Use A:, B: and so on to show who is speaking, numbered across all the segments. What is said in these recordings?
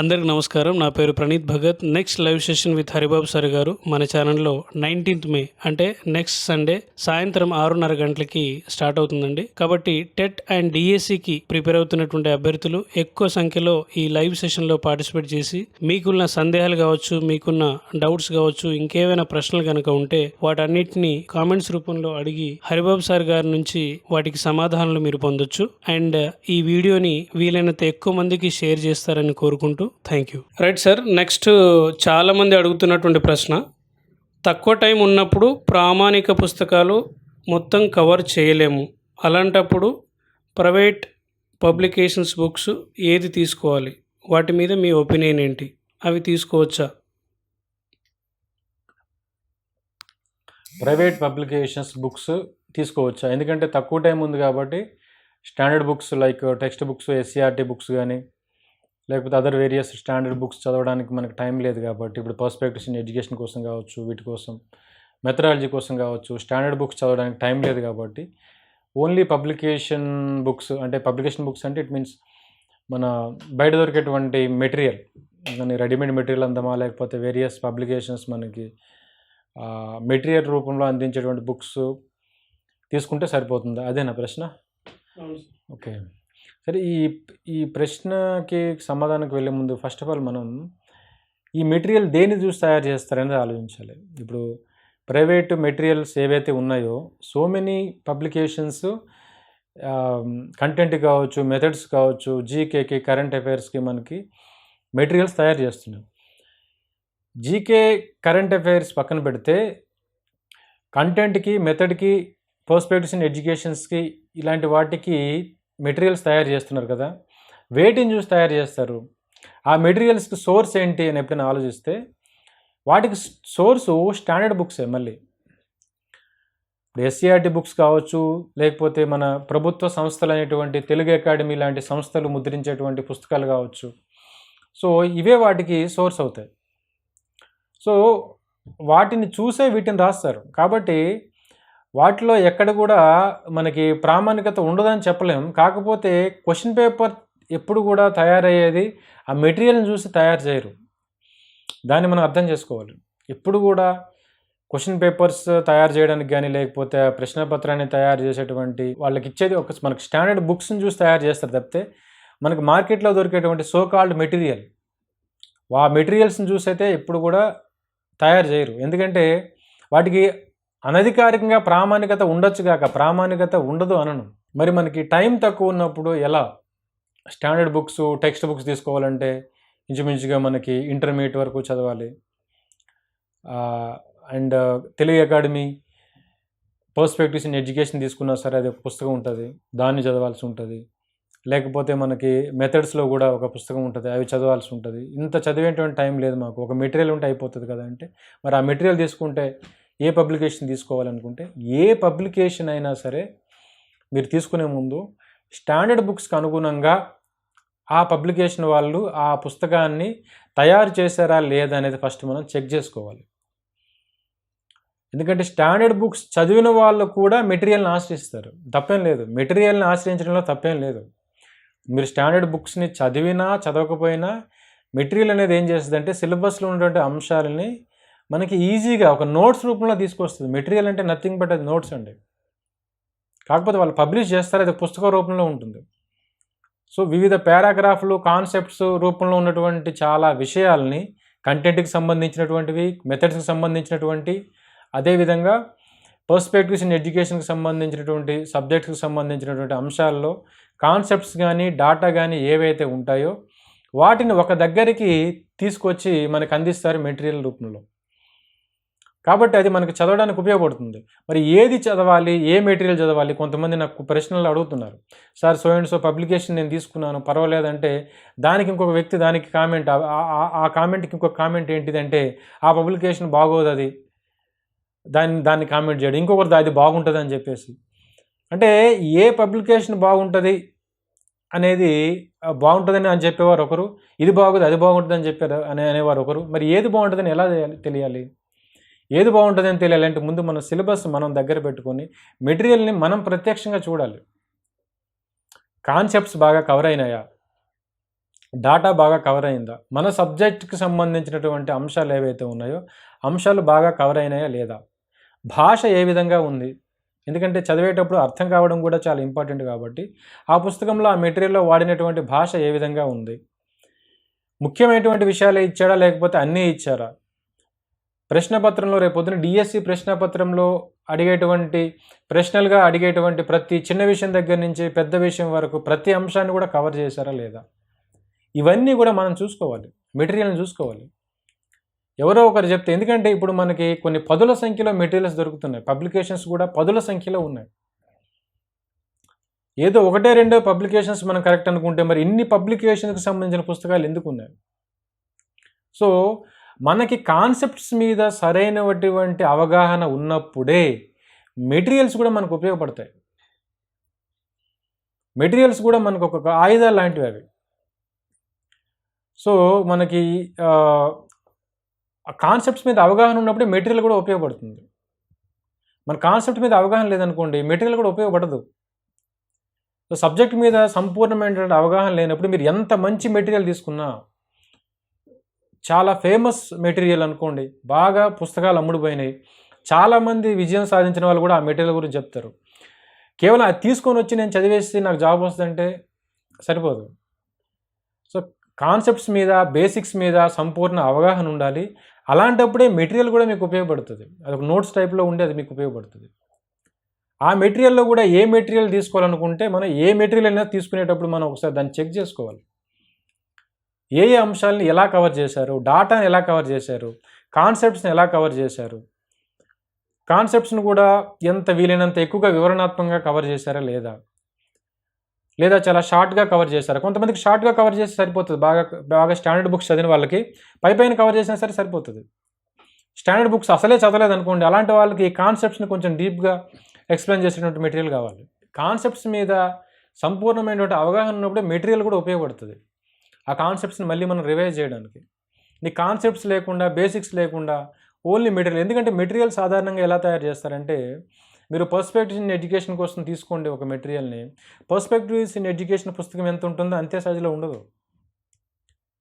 A: అందరికి నమస్కారం. నా పేరు Praneeth Bhagat. Next live session with Haribabu sir గారు మన ఛానల్లో 19th మే అంటే నెక్స్ట్ సండే సాయంత్రం 6:30 గంటలకి స్టార్ట్ అవుతుందండి. కాబట్టి టెట్ అండ్ డిఎస్సికి ప్రిపేర్ అవుతున్నటువంటి అభ్యర్థులు ఎక్కువ సంఖ్యలో ఈ లైవ్ సెషన్లో పార్టిసిపేట్ చేసి మీకున్న సందేహాలు కావచ్చు, మీకున్న డౌట్స్ కావచ్చు, ఇంకేమైనా ప్రశ్నలు కనుక ఉంటే వాటన్నిటిని కామెంట్స్ రూపంలో అడిగి హరిబాబు సార్ గారి నుంచి వాటికి సమాధానాలు మీరు పొందొచ్చు. అండ్ ఈ వీడియోని వీలైనంత ఎక్కువ మందికి షేర్ చేస్తారని కోరుకుంటూ thank you. Right sir, next చాలామంది అడుగుతున్నటువంటి ప్రశ్న, తక్కువ టైం ఉన్నప్పుడు ప్రామాణిక పుస్తకాలు మొత్తం కవర్ చేయలేము, అలాంటప్పుడు ప్రైవేట్ పబ్లికేషన్స్ బుక్స్ ఏది తీసుకోవాలి, వాటి మీద మీ ఒపీనియన్ ఏంటి, అవి తీసుకోవచ్చా?
B: ప్రైవేట్ పబ్లికేషన్స్ బుక్స్ తీసుకోవచ్చా? ఎందుకంటే తక్కువ టైం ఉంది కాబట్టి standard books like text books, SCERT books కానీ లేకపోతే అదర్ వేరియస్ స్టాండర్డ్ బుక్స్ చదవడానికి మనకు టైం లేదు కాబట్టి, ఇప్పుడు పర్స్పెక్టివ్స్ ఇన్ ఎడ్యుకేషన్ కోసం కావచ్చు, వీటి కోసం మెథడాలజీ కోసం కావచ్చు, స్టాండర్డ్ బుక్స్ చదవడానికి టైం లేదు కాబట్టి ఓన్లీ పబ్లికేషన్ బుక్స్, అంటే పబ్లికేషన్ బుక్స్ అంటే ఇట్ మీన్స్ మన బయట దొరికేటువంటి మెటీరియల్, మన రెడీమేడ్ మెటీరియల్ అందమా లేకపోతే వేరియస్ పబ్లికేషన్స్ మనకి మెటీరియల్ రూపంలో అందించేటువంటి బుక్స్ తీసుకుంటే సరిపోతుందా? అదేనా ప్రశ్న? ఓకే, సరే. ఈ ప్రశ్నకి సమాధానానికి వెళ్ళే ముందు ఫస్ట్ ఆఫ్ ఆల్ మనం ఈ మెటీరియల్ దేన్ని చూసి తయారు చేస్తారనేది ఆలోచించాలి. ఇప్పుడు ప్రైవేట్ మెటీరియల్స్ ఏవైతే ఉన్నాయో సో మెనీ పబ్లికేషన్స్ కంటెంట్ కావచ్చు, మెథడ్స్ కావచ్చు, జీకేకి, కరెంట్ అఫైర్స్కి మనకి మెటీరియల్స్ తయారు చేస్తున్నాం. జీకే, కరెంట్ అఫైర్స్ పక్కన పెడితే కంటెంట్కి, మెథడ్కి, పర్స్పెక్టివ్స్ ఇన్ ఎడ్యుకేషన్స్కి ఇలాంటి వాటికి మెటీరియల్స్ తయారు చేస్తున్నారు కదా, వేటిని చూసి తయారు చేస్తారు? ఆ మెటీరియల్స్కి సోర్స్ ఏంటి అని ఎప్పుడైనా ఆలోచిస్తే వాటికి సోర్సు స్టాండర్డ్ బుక్సే. మళ్ళీ ఇప్పుడు ఎస్సీఆర్టీ బుక్స్ కావచ్చు, లేకపోతే మన ప్రభుత్వ సంస్థలు అనేటువంటి తెలుగు అకాడమీ లాంటి సంస్థలు ముద్రించేటువంటి పుస్తకాలు కావచ్చు, సో ఇవే వాటికి సోర్స్ అవుతాయి. సో వాటిని చూసే వీటిని రాస్తారు కాబట్టి వాటిలో ఎక్కడ కూడా మనకి ప్రామాణికత ఉండదని చెప్పలేం. కాకపోతే క్వశ్చన్ పేపర్ ఎప్పుడు కూడా తయారయ్యేది ఆ మెటీరియల్ని చూసి తయారు చేయరు, దాన్ని మనం అర్థం చేసుకోవాలి. ఎప్పుడు కూడా క్వశ్చన్ పేపర్స్ తయారు చేయడానికి కానీ లేకపోతే ప్రశ్నపత్రాన్ని తయారు చేసేటువంటి వాళ్ళకి ఇచ్చేది మనకి స్టాండర్డ్ బుక్స్ని చూసి తయారు చేస్తారు తప్పితే మనకి మార్కెట్లో దొరికేటువంటి సో కాల్డ్ మెటీరియల్, ఆ మెటీరియల్స్ని చూసి అయితే ఎప్పుడు కూడా తయారు చేయరు. ఎందుకంటే వాటికి అనధికారికంగా ప్రామాణికత ఉండొచ్చు కాక ప్రామాణికత ఉండదు అనను. మరి మనకి టైం తక్కువ ఉన్నప్పుడు ఎలా స్టాండర్డ్ బుక్స్, టెక్స్ట్ బుక్స్ తీసుకోవాలంటే ఇంచుమించుగా మనకి ఇంటర్మీడియట్ వరకు చదవాలి. And Telugu academy perspectives in education తీసుకున్నా సరే అది ఒక పుస్తకం ఉంటుంది, దాన్ని చదవాల్సి ఉంటుంది. లేకపోతే మనకి మెథడ్స్లో కూడా ఒక పుస్తకం ఉంటుంది, అవి చదవాల్సి ఉంటుంది. ఇంత చదివేటువంటి టైం లేదు మాకు, ఒక మెటీరియల్ ఉంటే అయిపోతుంది కదా అంటే మరి ఆ మెటీరియల్ తీసుకుంటే ఏ పబ్లికేషన్ తీసుకోవాలనుకుంటే ఏ పబ్లికేషన్ అయినా సరే మీరు తీసుకునే ముందు స్టాండర్డ్ బుక్స్కి అనుగుణంగా ఆ పబ్లికేషన్ వాళ్ళు ఆ పుస్తకాన్ని తయారు చేశారా లేదా అనేది ఫస్ట్ మనం చెక్ చేసుకోవాలి. ఎందుకంటే స్టాండర్డ్ బుక్స్ చదివిన వాళ్ళు కూడా మెటీరియల్ని ఆశ్రయిస్తారు, తప్పేం లేదు. మెటీరియల్ని ఆశ్రయించడంలో తప్పేం లేదు. మీరు స్టాండర్డ్ బుక్స్ని చదివినా చదవకపోయినా మెటీరియల్ అనేది ఏం చేస్తుంది అంటే సిలబస్లో ఉన్నటువంటి అంశాలని మనకి ఈజీగా ఒక నోట్స్ రూపంలో తీసుకొస్తుంది. మెటీరియల్ అంటే నథింగ్ బట్ అది నోట్స్ అండి. కాకపోతే వాళ్ళు పబ్లిష్ చేస్తారు, అది పుస్తక రూపంలో ఉంటుంది. సో వివిధ పారాగ్రాఫ్లు, కాన్సెప్ట్స్ రూపంలో ఉన్నటువంటి చాలా విషయాల్ని కంటెంట్కి సంబంధించినటువంటివి, మెథడ్స్కి సంబంధించినటువంటి, అదేవిధంగా పర్స్పెక్టివ్స్ ఇన్ ఎడ్యుకేషన్కి సంబంధించినటువంటి సబ్జెక్ట్స్కి సంబంధించినటువంటి అంశాల్లో కాన్సెప్ట్స్ కానీ డాటా కానీ ఏవైతే ఉంటాయో వాటిని ఒక దగ్గరికి తీసుకొచ్చి మనకు అందిస్తారు మెటీరియల్ రూపంలో. కాబట్టి అది మనకు చదవడానికి ఉపయోగపడుతుంది. మరి ఏది చదవాలి, ఏ మెటీరియల్ చదవాలి? కొంతమంది నాకు ప్రశ్నలు అడుగుతున్నారు, sir so and so publication నేను తీసుకున్నాను పర్వాలేదంటే దానికి ఇంకొక వ్యక్తి దానికి కామెంట్, ఆ కామెంట్కి ఇంకొక కామెంట్ ఏంటిదంటే ఆ పబ్లికేషన్ బాగోదు, అది దాన్ని కామెంట్ చేయడం, ఇంకొకరు అది బాగుంటుంది అని చెప్పేసి. అంటే ఏ పబ్లికేషన్ బాగుంటుంది అనేది బాగుంటుందని అని చెప్పేవారు ఒకరు, ఇది బాగుంది అది బాగుంటుంది అని చెప్పారు అనేవారు ఒకరు. మరి ఏది బాగుంటుందని ఎలా తెలియాలి? ఏది బాగుంటుందని తెలియాలంటే ముందు మన సిలబస్ మనం దగ్గర పెట్టుకొని మెటీరియల్ని మనం ప్రత్యక్షంగా చూడాలి. కాన్సెప్ట్స్ బాగా కవర్ అయినాయా, డాటా బాగా కవర్ అయిందా, మన సబ్జెక్ట్కి సంబంధించినటువంటి అంశాలు ఏవైతే ఉన్నాయో అంశాలు బాగా కవర్ అయినాయా లేదా, భాష ఏ విధంగా ఉంది, ఎందుకంటే చదివేటప్పుడు అర్థం కావడం కూడా చాలా ఇంపార్టెంట్ కాబట్టి ఆ పుస్తకంలో ఆ మెటీరియల్లో వాడినటువంటి భాష ఏ విధంగా ఉంది, ముఖ్యమైనటువంటి విషయాలే ఇచ్చాడా లేకపోతే అన్నీ ఇచ్చారా, ప్రశ్నపత్రంలో రేపొద్దున డిఎస్సి ప్రశ్నపత్రంలో అడిగేటువంటి ప్రశ్నలుగా అడిగేటువంటి ప్రతి చిన్న విషయం దగ్గర నుంచి పెద్ద విషయం వరకు ప్రతి అంశాన్ని కూడా కవర్ చేశారా లేదా, ఇవన్నీ కూడా మనం చూసుకోవాలి, మెటీరియల్ని చూసుకోవాలి. ఎవరో ఒకరు చెప్తే, ఎందుకంటే ఇప్పుడు మనకి కొన్ని పదుల సంఖ్యలో మెటీరియల్స్ దొరుకుతున్నాయి, పబ్లికేషన్స్ కూడా పదుల సంఖ్యలో ఉన్నాయి. ఏదో ఒకటే రెండో పబ్లికేషన్స్ మనం కరెక్ట్ అనుకుంటే మరి ఇన్ని పబ్లికేషన్కి సంబంధించిన పుస్తకాలు ఎందుకు ఉన్నాయి? సో మనకి కాన్సెప్ట్స్ మీద సరైనటువంటి అవగాహన ఉన్నప్పుడే మెటీరియల్స్ కూడా మనకు ఉపయోగపడతాయి. మెటీరియల్స్ కూడా మనకు ఒక ఆయుధాలు లాంటివి అవి. సో మనకి కాన్సెప్ట్స్ మీద అవగాహన ఉన్నప్పుడే మెటీరియల్ కూడా ఉపయోగపడుతుంది. మన కాన్సెప్ట్ మీద అవగాహన లేదనుకోండి మెటీరియల్ కూడా ఉపయోగపడదు. సో సబ్జెక్ట్ మీద సంపూర్ణమైనటువంటి అవగాహన లేనప్పుడు మీరు ఎంత మంచి మెటీరియల్ తీసుకున్నా, చాలా ఫేమస్ మెటీరియల్ అనుకోండి, బాగా పుస్తకాలు అమ్ముడుపోయినాయి, చాలామంది విజయం సాధించిన వాళ్ళు కూడా ఆ మెటీరియల్ గురించి చెప్తారు. కేవలం అది తీసుకొని వచ్చి నేను చదివేసి నాకు జాబ్ వస్తుందంటే సరిపోదు. సో కాన్సెప్ట్స్ మీద, బేసిక్స్ మీద సంపూర్ణ అవగాహన ఉండాలి. అలాంటప్పుడే మెటీరియల్ కూడా మీకు ఉపయోగపడుతుంది. అది ఒక నోట్స్ టైప్లో ఉండి అది మీకు ఉపయోగపడుతుంది. ఆ మెటీరియల్లో కూడా ఏ మెటీరియల్ తీసుకోవాలనుకుంటే మనం ఏ మెటీరియల్ అయినా తీసుకునేటప్పుడు మనం ఒకసారి దాన్ని చెక్ చేసుకోవాలి. ఏ ఏ అంశాలను ఎలా కవర్ చేశారు, డాటాని ఎలా కవర్ చేశారు, కాన్సెప్ట్స్ని ఎలా కవర్ చేశారు, కాన్సెప్ట్స్ను కూడా ఎంత వీలైనంత ఎక్కువగా వివరణాత్మకంగా కవర్ చేశారా లేదా చాలా షార్ట్గా కవర్ చేశారు. కొంతమందికి షార్ట్గా కవర్ చేస్తే సరిపోతుంది, బాగా స్టాండర్డ్ బుక్స్ చదివిన వాళ్ళకి పైన కవర్ చేసినా సరే సరిపోతుంది. స్టాండర్డ్ బుక్స్ అసలే చదవలేదు అనుకోండి, అలాంటి వాళ్ళకి ఈ కాన్సెప్ట్స్ని కొంచెం డీప్గా ఎక్స్ప్లెయిన్ చేసేటువంటి మెటీరియల్ కావాలి. కాన్సెప్ట్స్ మీద సంపూర్ణమైనటువంటి అవగాహన ఉన్నప్పుడే మెటీరియల్ కూడా ఉపయోగపడుతుంది ఆ కాన్సెప్ట్స్ని మళ్ళీ మనం రివైజ్ చేయడానికి. ఈ కాన్సెప్ట్స్ లేకుండా, బేసిక్స్ లేకుండా ఓన్లీ మెటీరియల్, ఎందుకంటే మెటీరియల్ సాధారణంగా ఎలా తయారు చేస్తారంటే, మీరు పర్స్పెక్టివ్స్ ఇన్ ఎడ్యుకేషన్ కోసం తీసుకోండి ఒక మెటీరియల్ని, పర్స్పెక్టివ్స్ ఇన్ ఎడ్యుకేషన్ పుస్తకం ఎంత ఉంటుందో అంతే సైజులో ఉండదు.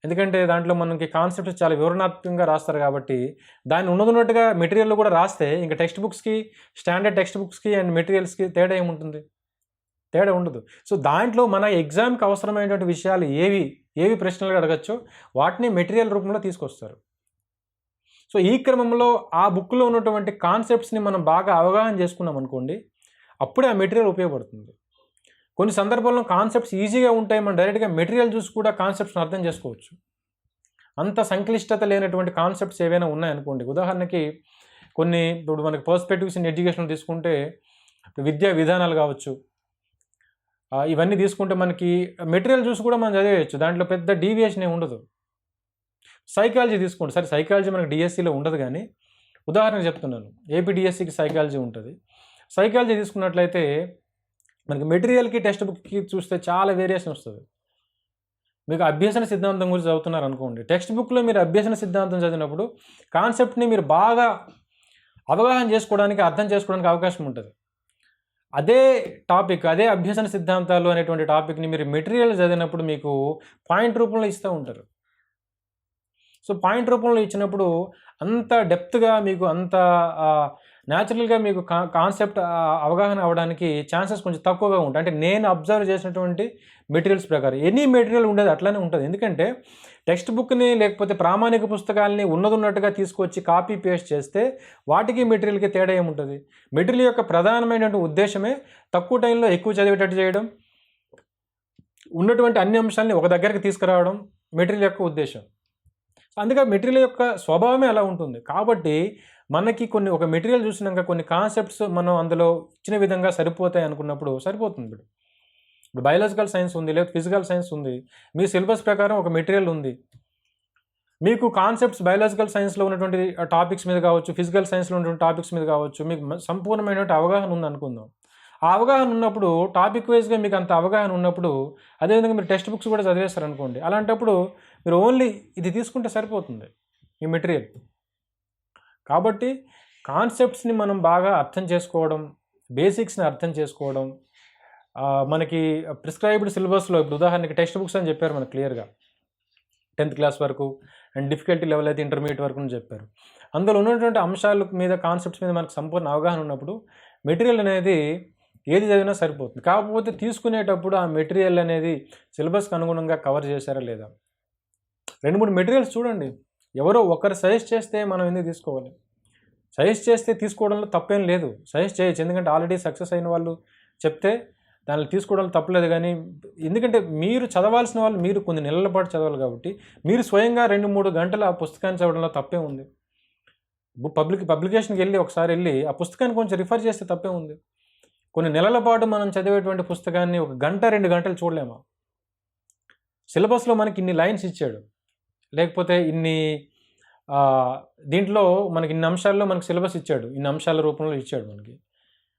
B: ఎందుకంటే దాంట్లో మనకి కాన్సెప్ట్స్ చాలా వివరణాత్మకంగా రాస్తారు కాబట్టి దాన్ని ఉన్నట్టుగా మెటీరియల్లో కూడా రాస్తే ఇంకా టెక్స్ట్ బుక్స్కి, స్టాండర్డ్ టెక్స్ట్ బుక్స్కి అండ్ మెటీరియల్స్కి తేడా ఏముంటుంది? తేడా ఉండదు. సో దాంట్లో మన ఎగ్జామ్కి అవసరమైనటువంటి విషయాలు ఏవి ప్రశ్నలు అడగచ్చో వాటిని మెటీరియల్ రూపంలో తీసుకొస్తారు. సో ఈ క్రమంలో ఆ బుక్లో ఉన్నటువంటి కాన్సెప్ట్స్ని మనం బాగా అవగాహన చేసుకున్నాం అనుకోండి, అప్పుడే ఆ మెటీరియల్ ఉపయోగపడుతుంది. కొన్ని సందర్భాల్లో కాన్సెప్ట్స్ ఈజీగా ఉంటాయి, మనం డైరెక్ట్గా మెటీరియల్ చూసి కూడా కాన్సెప్ట్స్ని అర్థం చేసుకోవచ్చు. అంత సంక్లిష్టత లేనటువంటి కాన్సెప్ట్స్ ఏవైనా ఉన్నాయనుకోండి, ఉదాహరణకి కొన్ని ఇప్పుడు మనకి పర్స్పెక్టివ్స్ ఇన్ ఎడ్యుకేషన్ తీసుకుంటే విద్యా విధానాలు కావచ్చు, ఇవన్నీ తీసుకుంటే మనకి మెటీరియల్ చూసి కూడా మనం చదివేయచ్చు, దాంట్లో పెద్ద డీవియేషన్ ఏమి ఉండదు. సైకాలజీ తీసుకోండి, సరే సైకాలజీ మనకి డిఎస్సిలో ఉండదు కానీ ఉదాహరణకు చెప్తున్నాను, ఏపీ డిఎస్సికి సైకాలజీ ఉంటుంది. సైకాలజీ తీసుకున్నట్లయితే మనకి మెటీరియల్కి టెక్స్ట్ బుక్కి చూస్తే చాలా వేరియేషన్ వస్తుంది. మీకు అభ్యసన సిద్ధాంతం గురించి చదువుతున్నారు అనుకోండి, టెక్స్ట్ బుక్లో మీరు అభ్యసన సిద్ధాంతం చదివినప్పుడు కాన్సెప్ట్ని మీరు బాగా అవగాహన చేసుకోవడానికి, అర్థం చేసుకోవడానికి అవకాశం ఉంటుంది. అదే టాపిక్, అదే అభ్యసన సిద్ధాంతాలు అనేటువంటి టాపిక్ని మీరు మెటీరియల్ చదివినప్పుడు మీకు పాయింట్ రూపంలో ఇస్తూ ఉంటారు. సో పాయింట్ రూపంలో ఇచ్చినప్పుడు అంత డెప్త్గా మీకు, అంత న్యాచురల్గా మీకు కాన్సెప్ట్ అవగాహన అవ్వడానికి ఛాన్సెస్ కొంచెం తక్కువగా ఉంటాయి. అంటే నేను అబ్జర్వ్ చేసినటువంటి మెటీరియల్స్ ప్రకారం ఎనీ మెటీరియల్ ఉండేది అట్లానే ఉంటుంది. ఎందుకంటే టెక్స్ట్ బుక్ని లేకపోతే ప్రామాణిక పుస్తకాలని ఉన్నట్టుగా తీసుకొచ్చి కాపీ పేస్ట్ చేస్తే వాటికి మెటీరియల్కి తేడా ఏముంటుంది? మెటీరియల్ యొక్క ప్రధానమైనటువంటి ఉద్దేశమే తక్కువ టైంలో ఎక్కువ చదివేటట్టు చేయడం, ఉన్నటువంటి అన్ని అంశాలని ఒక దగ్గరికి తీసుకురావడం మెటీరియల్ యొక్క ఉద్దేశం. అందుకే మెటీరియల్ యొక్క స్వభావమే అలా ఉంటుంది. కాబట్టి మనకి ఒక మెటీరియల్ చూసినాక కొన్ని కాన్సెప్ట్స్ మనం అందులో ఇచ్చిన విధంగా సరిపోతాయి అనుకున్నప్పుడు సరిపోతుంది. ఇప్పుడు బయాలజికల్ సైన్స్ ఉంది, లేదా ఫిజికల్ సైన్స్ ఉంది, మీ సిలబస్ ప్రకారం ఒక మెటీరియల్ ఉంది, మీకు కాన్సెప్ట్స్ బయాలజికల్ సైన్స్లో ఉన్నటువంటి టాపిక్స్ మీద కావచ్చు, ఫిజికల్ సైన్స్లో ఉన్నటువంటి టాపిక్స్ మీద కావచ్చు, మీకు సంపూర్ణమైనటువంటి అవగాహన ఉంది అనుకుందాం. ఆ అవగాహన ఉన్నప్పుడు, టాపిక్ వైజ్గా మీకు అంత అవగాహన ఉన్నప్పుడు, అదేవిధంగా మీరు టెక్స్ట్ బుక్స్ కూడా చదివేస్తారు అనుకోండి, అలాంటప్పుడు మీరు ఓన్లీ ఇది తీసుకుంటే సరిపోతుంది ఈ మెటీరియల్. కాబట్టి కాన్సెప్ట్స్ని మనం బాగా అర్థం చేసుకోవడం, బేసిక్స్ని అర్థం చేసుకోవడం, మనకి ప్రిస్క్రైబ్డ్ సిలబస్లో ఇప్పుడు ఉదాహరణకి టెక్స్ట్ బుక్స్ అని చెప్పారు మనకు క్లియర్గా, 10th క్లాస్ వరకు, అండ్ డిఫికల్టీ లెవెల్ అయితే ఇంటర్మీడియట్ వరకు అని చెప్పారు. అందులో ఉన్నటువంటి అంశాల మీద, కాన్సెప్ట్స్ మీద మనకు సంపూర్ణ అవగాహన ఉన్నప్పుడు మెటీరియల్ అనేది ఏది చదివినా సరిపోతుంది. కాకపోతే తీసుకునేటప్పుడు ఆ మెటీరియల్ అనేది సిలబస్కి అనుగుణంగా కవర్ చేశారా లేదా? 2-3 మెటీరియల్స్ చూడండి. ఎవరో ఒకరు సజెస్ట్ చేస్తే మనం ఎందుకు తీసుకోవాలి? సజెస్ట్ చేస్తే తీసుకోవడంలో తప్పేం లేదు. సజెస్ట్ చేయొచ్చు, ఎందుకంటే ఆల్రెడీ సక్సెస్ అయిన వాళ్ళు చెప్తే దానిలో తీసుకోవడంలో తప్పలేదు. కానీ ఎందుకంటే మీరు చదవాల్సిన వాళ్ళు మీరు కొన్ని నెలల పాటు చదవాలి కాబట్టి మీరు స్వయంగా 2-3 గంటలు ఆ పుస్తకాన్ని చదవడంలో తప్పే ఉంది. పబ్లికేషన్కి వెళ్ళి ఒకసారి వెళ్ళి ఆ పుస్తకాన్ని కొంచెం రిఫర్ చేస్తే తప్పే ఉంది. కొన్ని నెలల పాటు మనం చదివేటువంటి పుస్తకాన్ని 1 గంట 2 గంటలు చూడలేమా? సిలబస్లో మనకి ఇన్ని లైన్స్ ఇచ్చాడు, లేకపోతే ఇన్ని దీంట్లో మనకి ఇన్ని అంశాల్లో మనకి సిలబస్ ఇచ్చాడు, ఇన్ని అంశాల రూపంలో ఇచ్చాడు మనకి.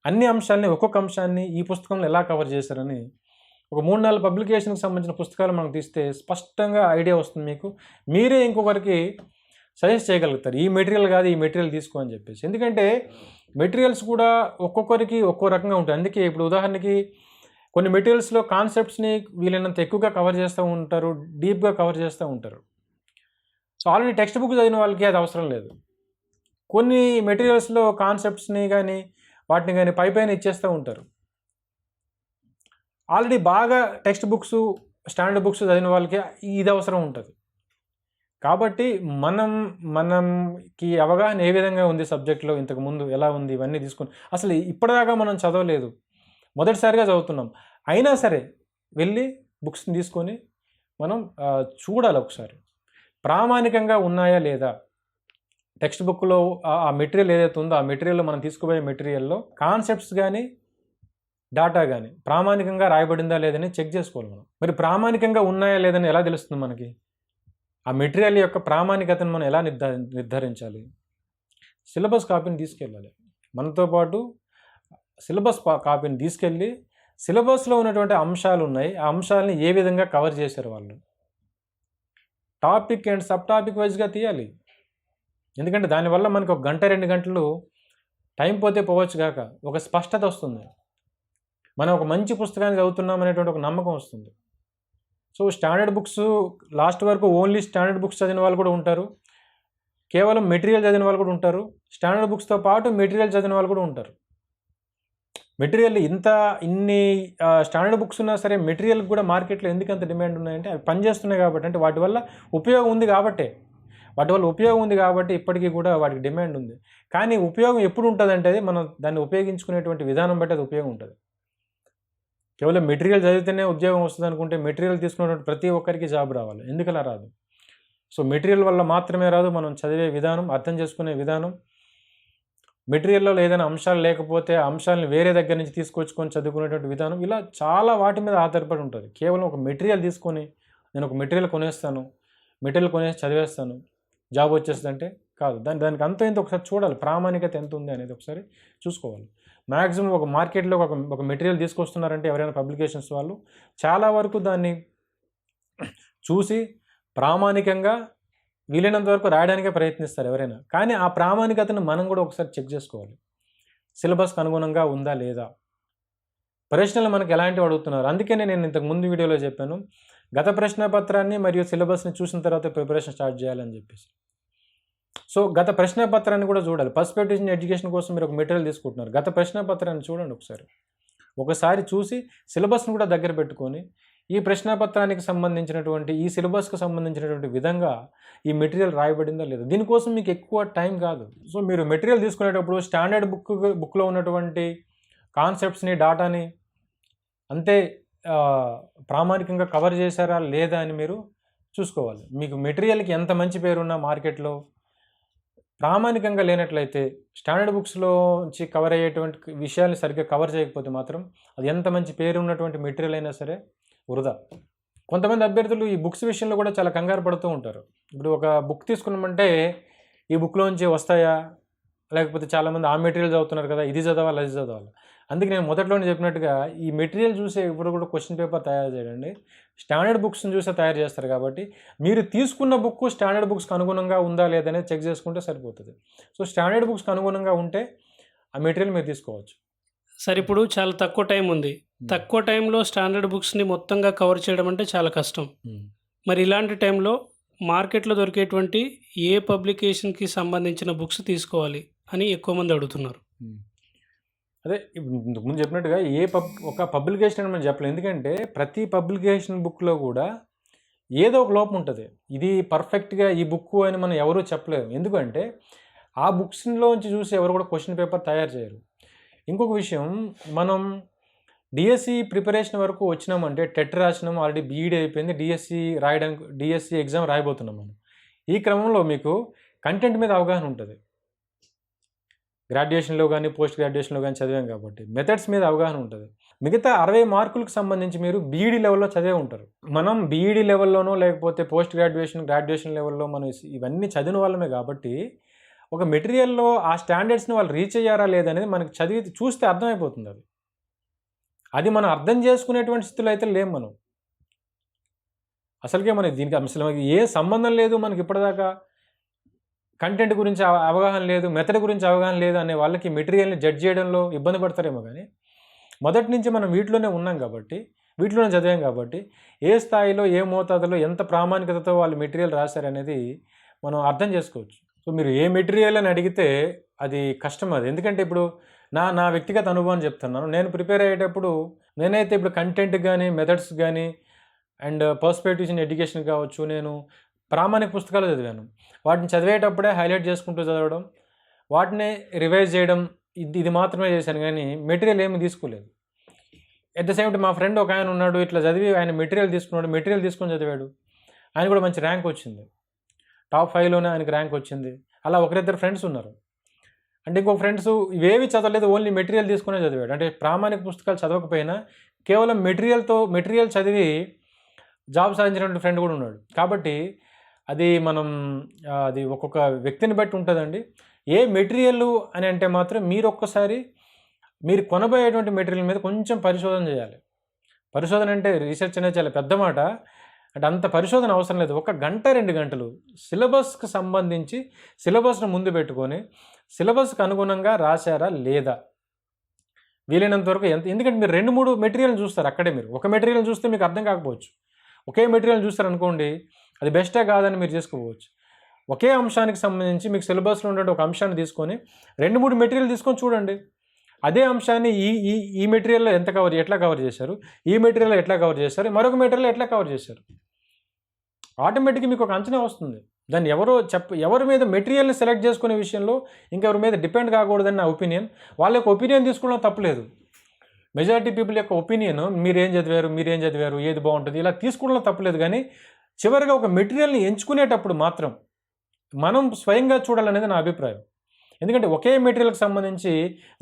B: అన్ని అంశాలని, ఒక్కొక్క అంశాన్ని ఈ పుస్తకంలో ఎలా కవర్ చేశారని ఒక 3-4 పబ్లికేషన్కి సంబంధించిన పుస్తకాలు మనం తీస్తే స్పష్టంగా ఐడియా వస్తుంది మీకు. మీరే ఇంకొకరికి సజెస్ట్ చేయగలుగుతారు, ఈ మెటీరియల్ కాదు ఈ మెటీరియల్ తీసుకో అని చెప్పేసి. ఎందుకంటే మెటీరియల్స్ కూడా ఒక్కొక్కరికి ఒక్కో రకంగా ఉంటాయి. అందుకే ఇప్పుడు ఉదాహరణకి కొన్ని మెటీరియల్స్లో కాన్సెప్ట్స్ని వీలైనంత ఎక్కువగా కవర్ చేస్తూ ఉంటారు, డీప్గా కవర్ చేస్తూ ఉంటారు. సో ఆల్రెడీ టెక్స్ట్ బుక్ చదివిన వాళ్ళకి అది అవసరం లేదు. కొన్ని మెటీరియల్స్లో కాన్సెప్ట్స్ని కానీ వాటిని కానీ పైన ఇచ్చేస్తూ ఉంటారు. ఆల్రెడీ బాగా టెక్స్ట్ బుక్స్, స్టాండర్డ్ బుక్స్ చదివిన వాళ్ళకి ఇది అవసరం ఉంటుంది. కాబట్టి మనకి అవగాహన ఏ విధంగా ఉంది సబ్జెక్ట్లో, ఇంతకుముందు ఎలా ఉంది, ఇవన్నీ తీసుకొని అసలు ఇప్పటిదాకా మనం చదవలేదు, మొదటిసారిగా చదువుతున్నాం, అయినా సరే వెళ్ళి బుక్స్ని తీసుకొని మనం చూడాలి ఒకసారి, ప్రామాణికంగా ఉన్నాయా లేదా. టెక్స్ట్ బుక్లో ఆ మెటీరియల్ ఏదైతే ఉందో ఆ మెటీరియల్లో మనం తీసుకుపోయే మెటీరియల్లో కాన్సెప్ట్స్ కానీ డాటా కానీ ప్రామాణికంగా రాయబడిందా లేదని చెక్ చేసుకోవాలి మనం. మరి ప్రామాణికంగా ఉన్నాయా లేదని ఎలా తెలుస్తుంది మనకి? ఆ మెటీరియల్ యొక్క ప్రామాణికతను మనం ఎలా నిర్ధారించాలి? సిలబస్ కాపీని తీసుకెళ్ళాలి. మనతో పాటు సిలబస్ కాపీని తీసుకెళ్ళి సిలబస్లో ఉన్నటువంటి అంశాలు ఉన్నాయి, ఆ అంశాలని ఏ విధంగా కవర్ చేశారు వాళ్ళు, టాపిక్ అండ్ సబ్ టాపిక్ వైజ్గా తీయాలి. ఎందుకంటే దానివల్ల మనకు 1 గంట 2 గంటలు టైం పోతే పోవచ్చు కాక ఒక స్పష్టత వస్తుంది, మనం ఒక మంచి పుస్తకాన్ని చదువుతున్నాం అనేటువంటి ఒక నమ్మకం వస్తుంది. సో స్టాండర్డ్ బుక్స్ లాస్ట్ వరకు ఓన్లీ స్టాండర్డ్ బుక్స్ చదివిన వాళ్ళు కూడా ఉంటారు, కేవలం మెటీరియల్ చదివిన వాళ్ళు కూడా ఉంటారు, స్టాండర్డ్ బుక్స్తో పాటు మెటీరియల్ చదివిన వాళ్ళు కూడా ఉంటారు. మెటీరియల్ ఇన్ని స్టాండర్డ్ బుక్స్ ఉన్నా సరే మెటీరియల్కి కూడా మార్కెట్లో ఎందుకు అంత డిమాండ్ ఉన్నాయంటే అవి పనిచేస్తున్నాయి కాబట్టి, అంటే వాటి వల్ల ఉపయోగం ఉంది కాబట్టి ఇప్పటికీ కూడా వాటికి డిమాండ్ ఉంది. కానీ ఉపయోగం ఎప్పుడు ఉంటుందంటే మనం దాన్ని ఉపయోగించుకునేటువంటి విధానం బట్టి అది ఉపయోగం ఉంటుంది. కేవలం మెటీరియల్ చదివితేనే ఉద్యోగం వస్తుంది అనుకుంటే మెటీరియల్ తీసుకున్నటువంటి ప్రతి ఒక్కరికి జాబ్ రావాలి, ఎందుకలా రాదు? సో మెటీరియల్ వల్ల మాత్రమే రాదు, మనం చదివే విధానం, అర్థం చేసుకునే విధానం, మెటీరియల్లో ఏదైనా అంశాలు లేకపోతే ఆ అంశాలను వేరే దగ్గర నుంచి తీసుకొచ్చుకొని చదువుకునేటువంటి విధానం, ఇలా చాలా వాటి మీద ఆధారపడి ఉంటుంది. కేవలం ఒక మెటీరియల్ తీసుకొని నేను ఒక మెటీరియల్ కొనేస్తాను, మెటీరియల్ కొనేసి చదివేస్తాను, జాబ్ వచ్చేస్తుంది అంటే కాదు. దానికి అంత ఇంత ఒకసారి చూడాలి, ప్రామాణికత ఎంత ఉంది అనేది ఒకసారి చూసుకోవాలి. మ్యాక్సిమం ఒక మార్కెట్లో ఒక మెటీరియల్ తీసుకొస్తున్నారంటే ఎవరైనా పబ్లికేషన్స్ వాళ్ళు చాలా వరకు దాన్ని చూసి ప్రామాణికంగా వీలైనంత వరకు రాయడానికే ప్రయత్నిస్తారు ఎవరైనా. కానీ ఆ ప్రామాణికతను మనం కూడా ఒకసారి చెక్ చేసుకోవాలి, సిలబస్కి అనుగుణంగా ఉందా లేదా. ప్రశ్నలు మనకు ఎలాంటివి అడుగుతున్నారు, అందుకే నేను ఇంతకు ముందు వీడియోలో చెప్పాను, గత ప్రశ్నపత్రాన్ని మరియు సిలబస్ని చూసిన తర్వాత ప్రిపరేషన్ స్టార్ట్ చేయాలని చెప్పేసి. సో గత ప్రశ్నపత్రాన్ని కూడా చూడాలి. పర్స్పెక్టివ్ ఎడ్యుకేషన్ కోసం మీరు ఒక మెటీరియల్ తీసుకుంటున్నారు, గత ప్రశ్నపత్రాన్ని చూడండి ఒకసారి చూసి సిలబస్ను కూడా దగ్గర పెట్టుకొని ఈ ప్రశ్నపత్రానికి సంబంధించినటువంటి, ఈ సిలబస్కి సంబంధించినటువంటి విధంగా ఈ మెటీరియల్ రాయబడిందా లేదా. దీనికోసం మీకు ఎక్కువ టైం కాదు. సో మీరు మెటీరియల్ తీసుకునేటప్పుడు స్టాండర్డ్ బుక్లో ఉన్నటువంటి కాన్సెప్ట్స్ని, డాటాని అంతే ప్రామాణికంగా కవర్ చేశారా లేదా అని మీరు చూసుకోవాలి. మీకు మెటీరియల్కి ఎంత మంచి పేరున్నా మార్కెట్లో ప్రామాణికంగా లేనట్లయితే, స్టాండర్డ్ బుక్స్లోంచి కవర్ అయ్యేటువంటి విషయాన్ని సరిగ్గా కవర్ చేయకపోతే మాత్రం అది ఎంత మంచి పేరు ఉన్నటువంటి మెటీరియల్ అయినా సరే వృధా. కొంతమంది అభ్యర్థులు ఈ బుక్స్ విషయంలో కూడా చాలా కంగారు పడుతూ ఉంటారు. ఇప్పుడు ఒక బుక్ తీసుకున్నామంటే ఈ బుక్లోంచి వస్తాయా, లేకపోతే చాలామంది ఆ మెటీరియల్ చదువుతున్నారు కదా, ఇది చదవాలి అది చదవాలి. అందుకే నేను మొదట్లోనే చెప్పినట్టుగా ఈ మెటీరియల్ చూసే ఇప్పుడు కూడా క్వశ్చన్ పేపర్ తయారు చేయండి, స్టాండర్డ్ బుక్స్ని చూసే తయారు చేస్తారు. కాబట్టి మీరు తీసుకున్న బుక్ స్టాండర్డ్ బుక్స్కి అనుగుణంగా ఉందా లేదనేది చెక్ చేసుకుంటే సరిపోతుంది. సో స్టాండర్డ్ బుక్స్కి అనుగుణంగా ఉంటే ఆ మెటీరియల్ మీరు తీసుకోవచ్చు.
A: సార్ ఇప్పుడు చాలా తక్కువ టైం ఉంది, తక్కువ టైంలో స్టాండర్డ్ బుక్స్ని మొత్తంగా కవర్ చేయడం అంటే చాలా కష్టం. మరి ఇలాంటి టైంలో మార్కెట్లో దొరికేటువంటి ఏ పబ్లికేషన్కి సంబంధించిన బుక్స్ తీసుకోవాలి అని ఎక్కువ మంది అడుగుతున్నారు.
B: అదే ఇప్పుడు ఇంతకు ముందు చెప్పినట్టుగా ఒక పబ్లికేషన్ అని మనం చెప్పలేం. ఎందుకంటే ప్రతి పబ్లికేషన్ బుక్లో కూడా ఏదో ఒక లోపం ఉంటుంది. ఇది పర్ఫెక్ట్గా ఈ బుక్ అని మనం ఎవరూ చెప్పలేము. ఎందుకంటే ఆ బుక్స్లోంచి చూసి ఎవరు కూడా క్వశ్చన్ పేపర్ తయారు చేయరు. ఇంకొక విషయం, మనం డిఎస్సి ప్రిపరేషన్ వరకు వచ్చినామంటే టెట్ రాసినాము, ఆల్రెడీ బీఈడీ అయిపోయింది, డిఎస్సి ఎగ్జామ్ రాయబోతున్నాం మనం. ఈ క్రమంలో మీకు కంటెంట్ మీద అవగాహన ఉంటుంది. గ్రాడ్యుయేషన్లో కానీ పోస్ట్ గ్రాడ్యుయేషన్లో కానీ చదివాం కాబట్టి మెథడ్స్ మీద అవగాహన ఉంటుంది. మిగతా 60 మార్కులకు సంబంధించి మీరు బీఈడీ లెవెల్లో చదివే ఉంటారు. మనం బీఈడీ లెవెల్లోనో లేకపోతే పోస్ట్ గ్రాడ్యుయేషన్ లెవెల్లో మనం ఇవన్నీ చదివిన వాళ్ళమే కాబట్టి ఒక మెటీరియల్లో ఆ స్టాండర్డ్స్ని వాళ్ళు రీచ్ అయ్యారా లేదనేది మనకి చదివి చూస్తే అర్థమైపోతుంది. అది మనం అర్థం చేసుకునేటువంటి స్థితిలో అయితే లేం మనం. అసలుకే మనకి దీనికి అసలు ఏ సంబంధం లేదు. మనకి ఇప్పటిదాకా కంటెంట్ గురించి అవగాహన లేదు, మెథడ్ గురించి అవగాహన లేదు అనే వాళ్ళకి మెటీరియల్ని జడ్జ్ చేయడంలో ఇబ్బంది పడతారేమో. కానీ మొదటి నుంచి మనం వీటిలోనే ఉన్నాం కాబట్టి, వీటిలోనే చదివాం కాబట్టి ఏ స్థాయిలో ఏ మోతాదులో ఎంత ప్రామాణికతతో వాళ్ళు మెటీరియల్ రాశారనేది మనం అర్థం చేసుకోవచ్చు. సో మీరు ఏ మెటీరియల్ అని అడిగితే అది కష్టం అది. ఎందుకంటే ఇప్పుడు నా వ్యక్తిగత అనుభవం చెప్తున్నాను. నేను ప్రిపేర్ అయ్యేటప్పుడు నేనైతే ఇప్పుడు కంటెంట్ కానీ మెథడ్స్ కానీ అండ్ పర్స్పెక్టివ్స్ ఇన్ ఎడ్యుకేషన్ కావచ్చు, నేను ప్రామాణిక పుస్తకాలు చదివాను. వాటిని చదివేటప్పుడే హైలైట్ చేసుకుంటూ చదవడం, వాటిని రివైజ్ చేయడం, ఇది మాత్రమే చేశాను. కానీ మెటీరియల్ ఏమీ తీసుకోలేదు. ఎట్ ద సేమ్ టైం మా ఫ్రెండ్ ఒక ఆయన ఉన్నాడు, ఇట్లా చదివి ఆయన మెటీరియల్ తీసుకొని చదివాడు. ఆయన కూడా మంచి ర్యాంక్ వచ్చింది, టాప్ 5లోనే ఆయనకి ర్యాంక్ వచ్చింది. అలా ఒకరిద్దరు ఫ్రెండ్స్ ఉన్నారు. అంటే ఇంకొక ఫ్రెండ్స్ ఇవేవి చదవలేదు, ఓన్లీ మెటీరియల్ తీసుకునే చదివాడు. అంటే ప్రామాణిక పుస్తకాలు చదవకపోయినా కేవలం మెటీరియల్ చదివి జాబ్ సాధించినటువంటి ఫ్రెండ్ కూడా ఉన్నాడు. కాబట్టి అది ఒక్కొక్క వ్యక్తిని బట్టి ఉంటుందండి. ఏ మెటీరియల్ అని అంటే మాత్రం మీరు కొనబోయేటువంటి మెటీరియల్ మీద కొంచెం పరిశోధన చేయాలి. పరిశోధన అంటే రీసెర్చ్ అనేది చాలా పెద్ద మాట. అంటే అంత పరిశోధన అవసరం లేదు. 1 గంట 2 గంటలు సిలబస్కి సంబంధించి సిలబస్ను ముందు పెట్టుకొని సిలబస్కి అనుగుణంగా రాశారా లేదా వీలైనంత వరకు ఎందుకంటే మీరు 2-3 మెటీరియల్ చూస్తారు. అక్కడే మీరు ఒక మెటీరియల్ చూస్తే మీకు అర్థం కాకపోవచ్చు. ఒకే మెటీరియల్ చూస్తారనుకోండి, అది బెస్టే కాదని మీరు చేసుకోవచ్చు. ఒకే అంశానికి సంబంధించి మీకు సిలబస్లో ఉండే ఒక అంశాన్ని తీసుకొని 2-3 మెటీరియల్ తీసుకొని చూడండి. అదే అంశాన్ని ఈ మెటీరియల్లో ఎట్లా కవర్ చేశారు, ఈ మెటీరియల్లో ఎట్లా కవర్ చేశారు, మరొక మెటీరియల్లో ఎట్లా కవర్ చేశారు, ఆటోమేటిక్గా మీకు ఒక అంచనా వస్తుంది. దాన్ని ఎవరి మీద మెటీరియల్ని సెలెక్ట్ చేసుకునే విషయంలో ఇంకెవరి మీద డిపెండ్ కాకూడదని నా ఒపీనియన్. వాళ్ళ యొక్క ఒపీనియన్ తీసుకోవడం తప్పలేదు. మెజారిటీ పీపుల్ యొక్క ఒపీనియన్ మీరేం చదివారు, ఏది బాగుంటుంది ఇలా తీసుకోవడంలో తప్పలేదు. కానీ చివరిగా ఒక మెటీరియల్ని ఎంచుకునేటప్పుడు మాత్రం మనం స్వయంగా చూడాలనేది నా అభిప్రాయం. ఎందుకంటే ఒకే మెటీరియల్కి సంబంధించి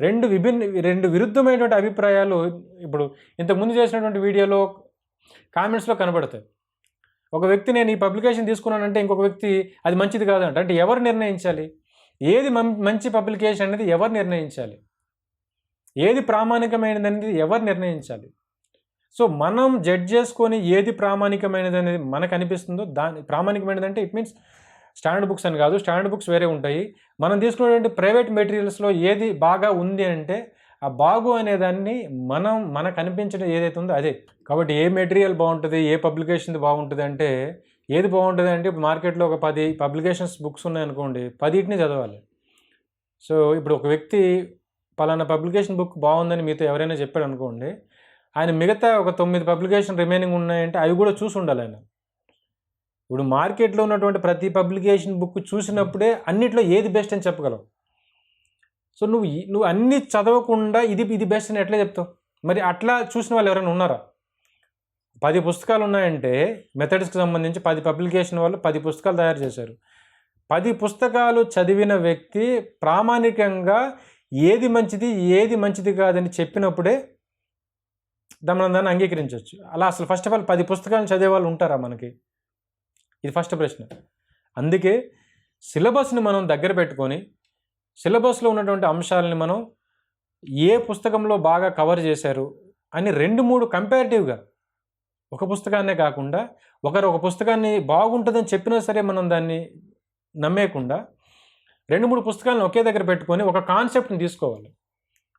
B: రెండు విరుద్ధమైనటువంటి అభిప్రాయాలు ఇప్పుడు ఇంతకుముందు చేసినటువంటి వీడియోలో కామెంట్స్లో కనబడతాయి. ఒక వ్యక్తి నేను ఈ పబ్లికేషన్ తీసుకున్నానంటే ఇంకొక వ్యక్తి అది మంచిది కాదంట. అంటే ఎవరు నిర్ణయించాలి? ఏది మంచి పబ్లికేషన్ అనేది ఎవరు నిర్ణయించాలి? ఏది ప్రామాణికమైనది అనేది ఎవరు నిర్ణయించాలి? సో మనం జడ్జ్ చేసుకొని ఏది ప్రామాణికమైనది అనేది మనకు అనిపిస్తుందో ప్రామాణికమైనది అంటే ఇట్ మీన్స్ స్టాండర్డ్ బుక్స్ అని కాదు. స్టాండర్డ్ బుక్స్ వేరే ఉంటాయి. మనం తీసుకునేటువంటి ప్రైవేట్ మెటీరియల్స్లో ఏది బాగా ఉంది అంటే ఆ బాగు అనేదాన్ని మనకు అనిపించడం ఏదైతే ఉందో అదే. కాబట్టి ఏ మెటీరియల్ బాగుంటుంది, ఏ పబ్లికేషన్ బాగుంటుంది అంటే ఏది బాగుంటుంది అంటే ఇప్పుడు మార్కెట్లో ఒక 10 పబ్లికేషన్స్ బుక్స్ ఉన్నాయనుకోండి, 10టిని చదవాలి. సో ఇప్పుడు ఒక వ్యక్తి పలానా పబ్లికేషన్ బుక్ బాగుందని మీతో ఎవరైనా చెప్పాడు అనుకోండి, ఆయన మిగతా ఒక 9 పబ్లికేషన్ రిమైనింగ్ ఉన్నాయంటే అవి కూడా చూసి ఉండాలి ఆయన. ఇప్పుడు మార్కెట్లో ఉన్నటువంటి ప్రతి పబ్లికేషన్ బుక్ చూసినప్పుడే అన్నిట్లో ఏది బెస్ట్ అని చెప్పగలవు. సో నువ్వు అన్ని చదవకుండా ఇది బెస్ట్ అని ఎట్లా చెప్తావు? మరి అట్లా చూసిన వాళ్ళు ఎవరైనా ఉన్నారా? 10 పుస్తకాలు ఉన్నాయంటే మెథడ్స్కి సంబంధించి 10 పబ్లికేషన్ వాళ్ళు 10 పుస్తకాలు తయారు చేశారు. 10 పుస్తకాలు చదివిన వ్యక్తి ప్రామాణికంగా ఏది మంచిది కాదని చెప్పినప్పుడే దాన్ని అంగీకరించవచ్చు. అలా అసలు ఫస్ట్ ఆఫ్ ఆల్ 10 పుస్తకాలను చదివే వాళ్ళు ఉంటారా మనకి? ఇది ఫస్ట్ ప్రశ్న. అందుకే సిలబస్ని మనం దగ్గర పెట్టుకొని సిలబస్లో ఉన్నటువంటి అంశాలని మనం ఏ పుస్తకంలో బాగా కవర్ చేశారు అని 2-3 కంపారిటివ్గా, ఒక పుస్తకాన్నే కాకుండా ఒక పుస్తకాన్ని బాగుంటుందని చెప్పినా సరే మనం దాన్ని నమ్మేయకుండా 2-3 పుస్తకాలను ఒకే దగ్గర పెట్టుకొని ఒక కాన్సెప్ట్ని తీసుకోవాలి.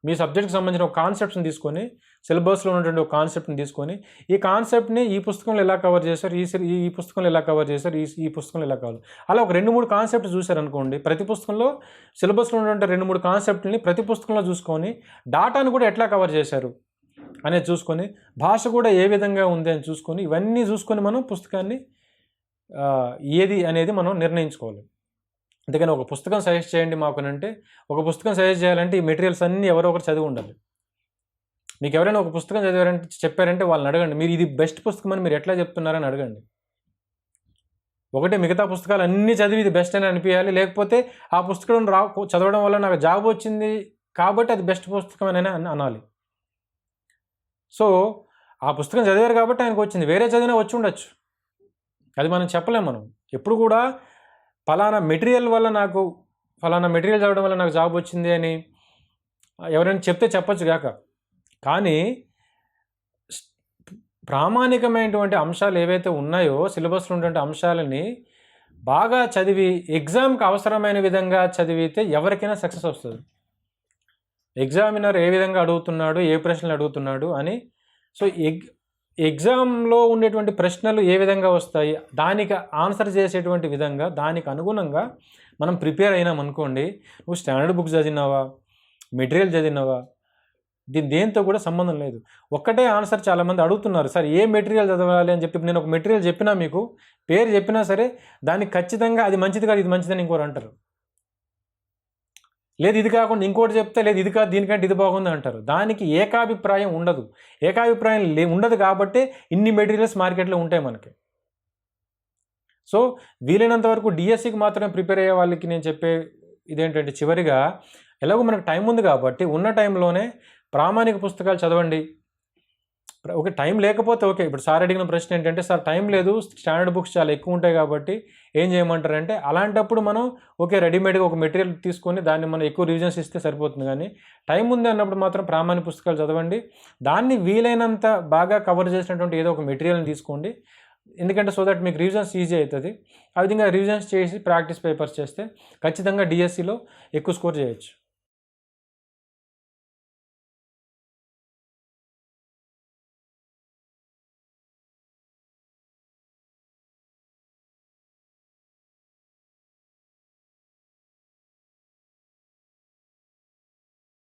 B: మీ సబ్జెక్ట్కి సంబంధించిన ఒక కాన్సెప్ట్ని తీసుకొని, సిలబస్లో ఉన్నటువంటి ఒక కాన్సెప్ట్ని తీసుకొని, ఈ కాన్సెప్ట్ని ఈ పుస్తకంలో ఎలా కవర్ చేశారు, ఈ పుస్తకంలో ఎలా కవర్ చేశారు, ఈ పుస్తకంలో ఎలా కవర్, అలా ఒక 2-3 కాన్సెప్ట్ చూశారనుకోండి, ప్రతి పుస్తకంలో సిలబస్లో ఉన్నటువంటి 2-3 కాన్సెప్ట్ని ప్రతి పుస్తకంలో చూసుకొని, డాటాను కూడా ఎట్లా కవర్ చేశారు అనేది చూసుకొని, భాష కూడా ఏ విధంగా ఉంది అని చూసుకొని, ఇవన్నీ చూసుకొని మనం పుస్తకాన్ని ఏది అనేది మనం నిర్ణయించుకోవాలి. అందుకని ఒక పుస్తకం సజెస్ట్ చేయండి మాకు అంటే, ఒక పుస్తకం సజెస్ట్ చేయాలంటే ఈ మెటీరియల్స్ అన్నీ ఎవరో ఒకరు చదివి ఉండాలి. మీకు ఎవరైనా ఒక పుస్తకం చదివారంటే చెప్పారంటే వాళ్ళని అడగండి, మీరు ఇది బెస్ట్ పుస్తకం అని మీరు ఎట్లా చెప్తున్నారని అడగండి. ఒకటి మిగతా పుస్తకాలు అన్నీ చదివి ఇది బెస్ట్ అని అనిపించాలి, లేకపోతే ఆ పుస్తకం చదవడం వల్ల నాకు జాబ్ వచ్చింది కాబట్టి అది బెస్ట్ పుస్తకం అని అనాలి. సో ఆ పుస్తకం చదివారు కాబట్టి ఆయనకు వచ్చింది, వేరే చదివినా వచ్చి ఉండొచ్చు, అది మనం చెప్పలేం. మనం ఎప్పుడు కూడా ఫలానా మెటీరియల్ చదవడం వల్ల నాకు జాబ్ వచ్చింది అని ఎవరైనా చెప్తే చెప్పచ్చు కాక, కానీ ప్రామాణికమైనటువంటి అంశాలు ఏవైతే ఉన్నాయో సిలబస్లో ఉన్నటువంటి అంశాలని బాగా చదివి ఎగ్జామ్కి అవసరమైన విధంగా చదివితే ఎవరికైనా సక్సెస్ వస్తుంది. ఎగ్జామినర్ ఏ విధంగా అడుగుతున్నాడు, ఏ ప్రశ్నలు అడుగుతున్నాడు అని, సో ఎగ్జామ్లో ఉండేటువంటి ప్రశ్నలు ఏ విధంగా వస్తాయి, దానికి ఆన్సర్ చేసేటువంటి విధంగా దానికి అనుగుణంగా మనం ప్రిపేర్ అయినాం అనుకోండి, నువ్వు స్టాండర్డ్ బుక్స్ చదివినావా, మెటీరియల్ చదివినావా, దేంతో కూడా సంబంధం లేదు. ఒక్కటే ఆన్సర్ చాలామంది అడుగుతున్నారు, సార్ ఏ మెటీరియల్ చదవాలి అని చెప్పి. నేను ఒక మెటీరియల్ చెప్పినా, మీకు పేరు చెప్పినా సరే దానికి ఖచ్చితంగా అది మంచిది కాదు, ఇది మంచిదని ఇంకోరు అంటారు. లేదు ఇది కాకుండా ఇంకోటి చెప్తే, లేదు ఇది కాదు దీనికంటే ఇది బాగుంది అంటారు. దానికి ఏకాభిప్రాయం ఉండదు. ఏకాభిప్రాయం ఉండదు కాబట్టి ఇన్ని మెటీరియల్స్ మార్కెట్లో ఉంటాయి మనకి. సో వీలైనంత వరకు డిఎస్సికి మాత్రమే ప్రిపేర్ అయ్యే వాళ్ళకి నేను చెప్పే ఇదేంటంటే, చివరిగా ఎలాగో మనకు టైం ఉంది కాబట్టి ఉన్న టైంలోనే ప్రామాణిక పుస్తకాలు చదవండి. ఓకే, టైం లేకపోతే ఓకే. ఇప్పుడు సార్ అడిగిన ప్రశ్న ఏంటంటే, సార్ టైం లేదు, స్టాండర్డ్ బుక్స్ చాలా ఎక్కువ ఉంటాయి కాబట్టి ఏం చేయమంటారంటే, అలాంటప్పుడు మనం ఓకే రెడీమేడ్గా ఒక మెటీరియల్ తీసుకొని దాన్ని మనం ఎక్కువ రివిజన్స్ ఇస్తే సరిపోతుంది. కానీ టైం ఉంది అన్నప్పుడు మాత్రం ప్రామాణిక పుస్తకాలు చదవండి. దాన్ని వీలైనంత బాగా కవర్ చేసినటువంటి ఏదో ఒక మెటీరియల్ని తీసుకోండి, ఎందుకంటే సో దట్ మీకు రివిజన్స్ ఈజీ అవుతుంది. ఆ విధంగా రివిజన్స్ చేసి ప్రాక్టీస్ పేపర్స్ చేస్తే ఖచ్చితంగా డిఎస్సిలో ఎక్కువ స్కోర్ చేయొచ్చు.